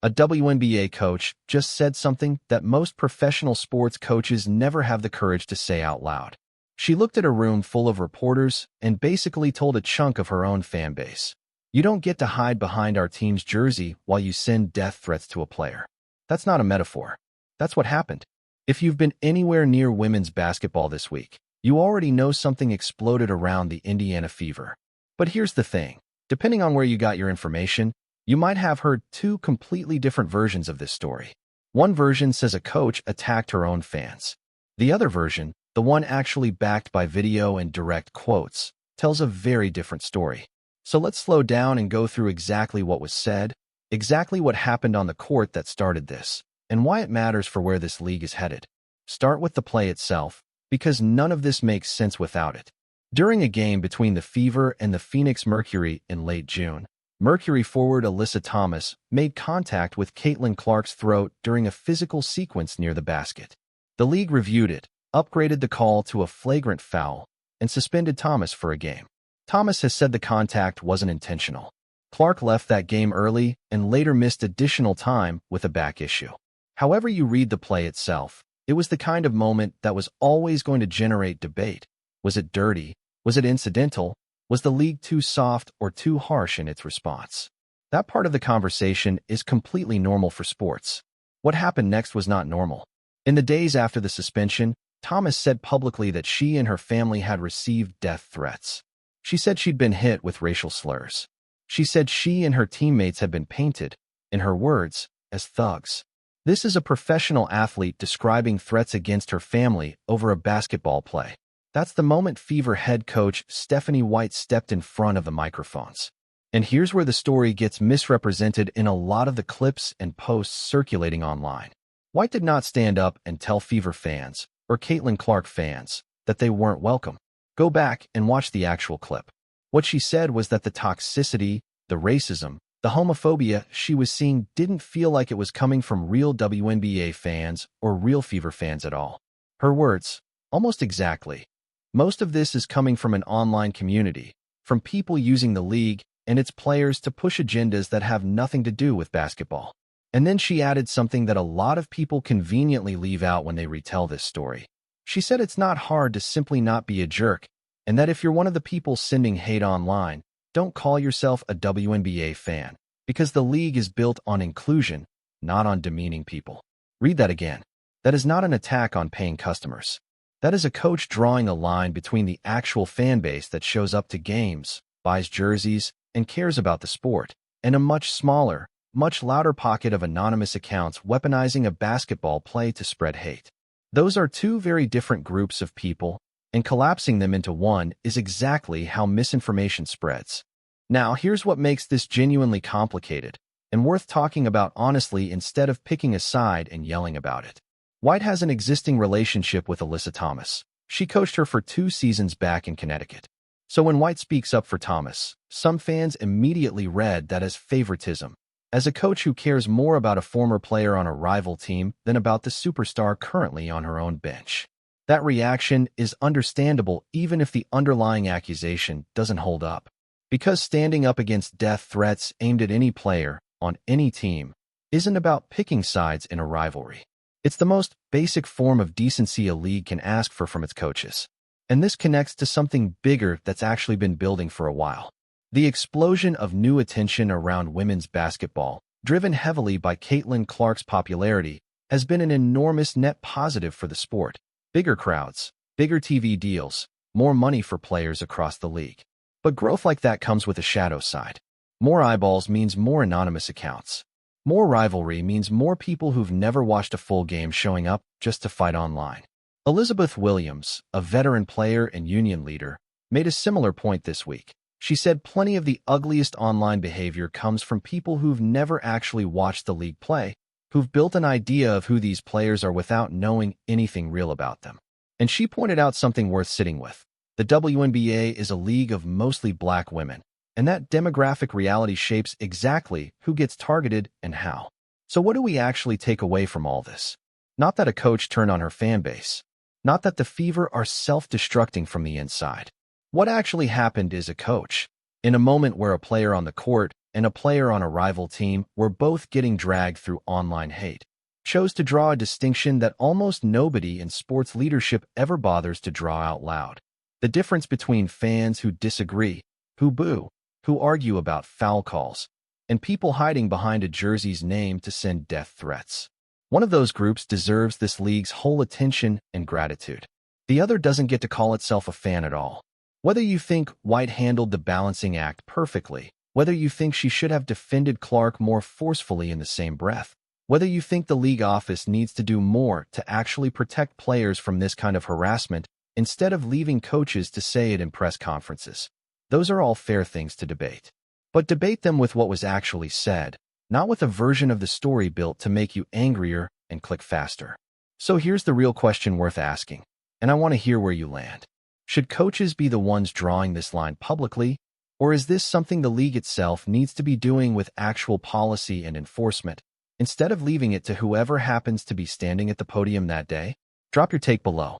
A WNBA coach just said something that most professional sports coaches never have the courage to say out loud. She looked at a room full of reporters and basically told a chunk of her own fan base, "You don't get to hide behind our team's jersey while you send death threats to a player." That's not a metaphor. That's what happened. If you've been anywhere near women's basketball this week, you already know something exploded around the Indiana Fever. But here's the thing. Depending on where you got your information, you might have heard two completely different versions of this story. One version says a coach attacked her own fans. The other version, the one actually backed by video and direct quotes, tells a very different story. So let's slow down and go through exactly what was said, exactly what happened on the court that started this, and why it matters for where this league is headed. Start with the play itself, because none of this makes sense without it. During a game between the Fever and the Phoenix Mercury in late June, Mercury forward Alyssa Thomas made contact with Caitlin Clark's throat during a physical sequence near the basket. The league reviewed it, upgraded the call to a flagrant foul, and suspended Thomas for a game. Thomas has said the contact wasn't intentional. Clark left that game early and later missed additional time with a back issue. However you read the play itself, it was the kind of moment that was always going to generate debate. Was it dirty? Was it incidental? Was the league too soft or too harsh in its response? That part of the conversation is completely normal for sports. What happened next was not normal. In the days after the suspension, Thomas said publicly that she and her family had received death threats. She said she'd been hit with racial slurs. She said she and her teammates had been painted, in her words, as thugs. This is a professional athlete describing threats against her family over a basketball play. That's the moment Fever head coach Stephanie White stepped in front of the microphones. And here's where the story gets misrepresented in a lot of the clips and posts circulating online. White did not stand up and tell Fever fans, or Caitlin Clark fans, that they weren't welcome. Go back and watch the actual clip. What she said was that the toxicity, the racism, the homophobia she was seeing didn't feel like it was coming from real WNBA fans or real Fever fans at all. Her words, almost exactly. Most of this is coming from an online community, from people using the league and its players to push agendas that have nothing to do with basketball. And then she added something that a lot of people conveniently leave out when they retell this story. She said it's not hard to simply not be a jerk, and that if you're one of the people sending hate online, don't call yourself a WNBA fan, because the league is built on inclusion, not on demeaning people. Read that again. That is not an attack on paying customers. That is a coach drawing a line between the actual fan base that shows up to games, buys jerseys, and cares about the sport, and a much smaller, much louder pocket of anonymous accounts weaponizing a basketball play to spread hate. Those are two very different groups of people, and collapsing them into one is exactly how misinformation spreads. Now, here's what makes this genuinely complicated, and worth talking about honestly instead of picking a side and yelling about it. White has an existing relationship with Alyssa Thomas. She coached her for 2 seasons back in Connecticut. So when White speaks up for Thomas, some fans immediately read that as favoritism, as a coach who cares more about a former player on a rival team than about the superstar currently on her own bench. That reaction is understandable even if the underlying accusation doesn't hold up. Because standing up against death threats aimed at any player, on any team, isn't about picking sides in a rivalry. It's the most basic form of decency a league can ask for from its coaches. And this connects to something bigger that's actually been building for a while. The explosion of new attention around women's basketball, driven heavily by Caitlin Clark's popularity, has been an enormous net positive for the sport. Bigger crowds, bigger TV deals, more money for players across the league. But growth like that comes with a shadow side. More eyeballs means more anonymous accounts. More rivalry means more people who've never watched a full game showing up just to fight online. Elizabeth Williams, a veteran player and union leader, made a similar point this week. She said plenty of the ugliest online behavior comes from people who've never actually watched the league play, who've built an idea of who these players are without knowing anything real about them. And she pointed out something worth sitting with. The WNBA is a league of mostly black women, and that demographic reality shapes exactly who gets targeted and how. So what do we actually take away from all this? Not that a coach turned on her fan base. Not that the Fever are self-destructing from the inside. What actually happened is a coach, in a moment where a player on the court and a player on a rival team were both getting dragged through online hate, chose to draw a distinction that almost nobody in sports leadership ever bothers to draw out loud. The difference between fans who disagree, who boo, who argue about foul calls, and people hiding behind a jersey's name to send death threats. One of those groups deserves this league's whole attention and gratitude. The other doesn't get to call itself a fan at all. Whether you think White handled the balancing act perfectly, whether you think she should have defended Clark more forcefully in the same breath, whether you think the league office needs to do more to actually protect players from this kind of harassment instead of leaving coaches to say it in press conferences, those are all fair things to debate. But debate them with what was actually said, not with a version of the story built to make you angrier and click faster. So here's the real question worth asking, and I want to hear where you land. Should coaches be the ones drawing this line publicly, or is this something the league itself needs to be doing with actual policy and enforcement, instead of leaving it to whoever happens to be standing at the podium that day? Drop your take below.